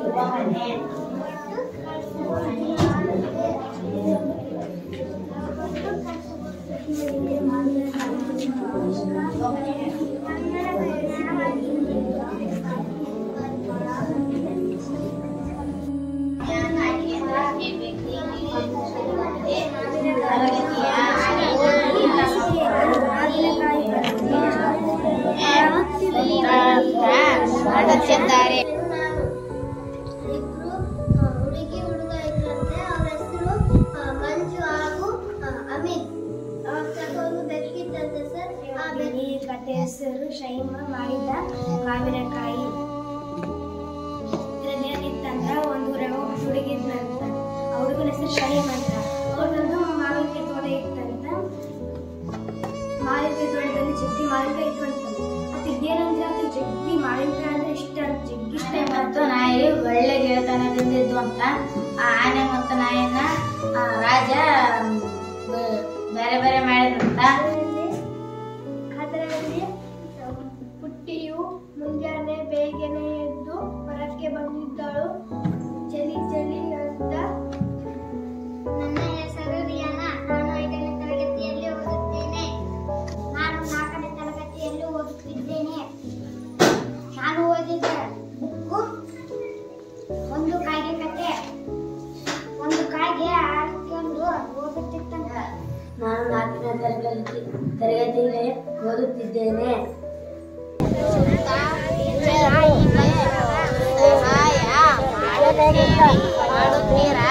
ಇರುವವನೇ. ಮಾಡುತ್ತಿದ್ದಾರೆ. ಹುಡುಗಿ ಹುಡುಗ ಇದ್ರಂತೆ. ಅವ್ರ ಹೆಸರು ಮಂಜು ಹಾಗೂ ಅಮಿತ್. ಅವ್ರ ತಗೊಂಡು ಬೆಕ್ಕಿತ್ತಂತೆ ಸರ್. ಈ ಕಥೆ ಹೆಸರು ಶೈಮ ಮಾಡಿದ ಮಾವಿನಕಾಯಿ. ಇದ್ರಲ್ಲೇನಿತ್ತಂದ್ರ ಒಂದು ಹುಡುಗಿ ಇದ್ನಂತ. ಆ ಹುಡುಗನ ಹೆಸರು ಶೈಮ ಅಂತ. ಅವ್ರದೊಂದು ಮಾವಿನಕಾಯಿ ತೋಟ ಇತ್ತಂತ. ಮಾವಿನಕಾಯಿ ತೋಟದಲ್ಲಿ ಜಗ್ಗಿ ಮಾವಿನಕಾಯಿ ಇತ್ತು. ಮತ್ತೆ ಏನಂದ್ರೆ ಅದು ಜಗ್ಗಿ ಮಾವಿನಕಾಯಿ ಅಂದ್ರೆ ಇಷ್ಟ ಜಗ್ಗಿ ಇಷ್ಟ. ಮತ್ತು ನಾಯಿ ಒಳ್ಳೆ ಗೆಳೆತನದಿಂದ ಇದ್ವು ಅಂತ. ಆ ಆನೆ ಮತ್ತು ನಾಯಿನ ರಾಜ ಬೇರೆ ಬೇರೆ ಮಾಡಿದ್ರಂತ. ಅದರಲ್ಲಿ ಪುಟ್ಟಿಯು ಮುಂಜಾನೆ ಬೇಗನೆ ಎದ್ದು ಹೊರಕ್ಕೆ ಬಂದಿದ್ದಳು. ಚಳಿ ಚಳಿ ಅಂತ. ನನ್ನ ಹೆಸರು ರಿಯಾನಾ. ನಾನು 5ನೇ ತರಗತಿಯಲ್ಲಿ ಓದುತ್ತೇನೆ. ನಾನು 4ನೇ ತರಗತಿಯಲ್ಲಿ ಓದುತ್ತಿದ್ದೇನೆ. ನಾನು ಓದಿದ ಬುಕ್ಕು ಒಂದು ಕಾಗೆ ಕತೆ. ಒಂದು ಕಾಗೆ ಆಡ್ಕೊಂಡು ಓದುತ್ತಿತ್ತಂತ. ನಾನು 4ನೇ ತರಗತಿಯಲ್ಲಿ ಓದುತ್ತಿದ್ದೇನೆ. ಸಹಾಯ ಮಾಡುತ್ತೀರಾ?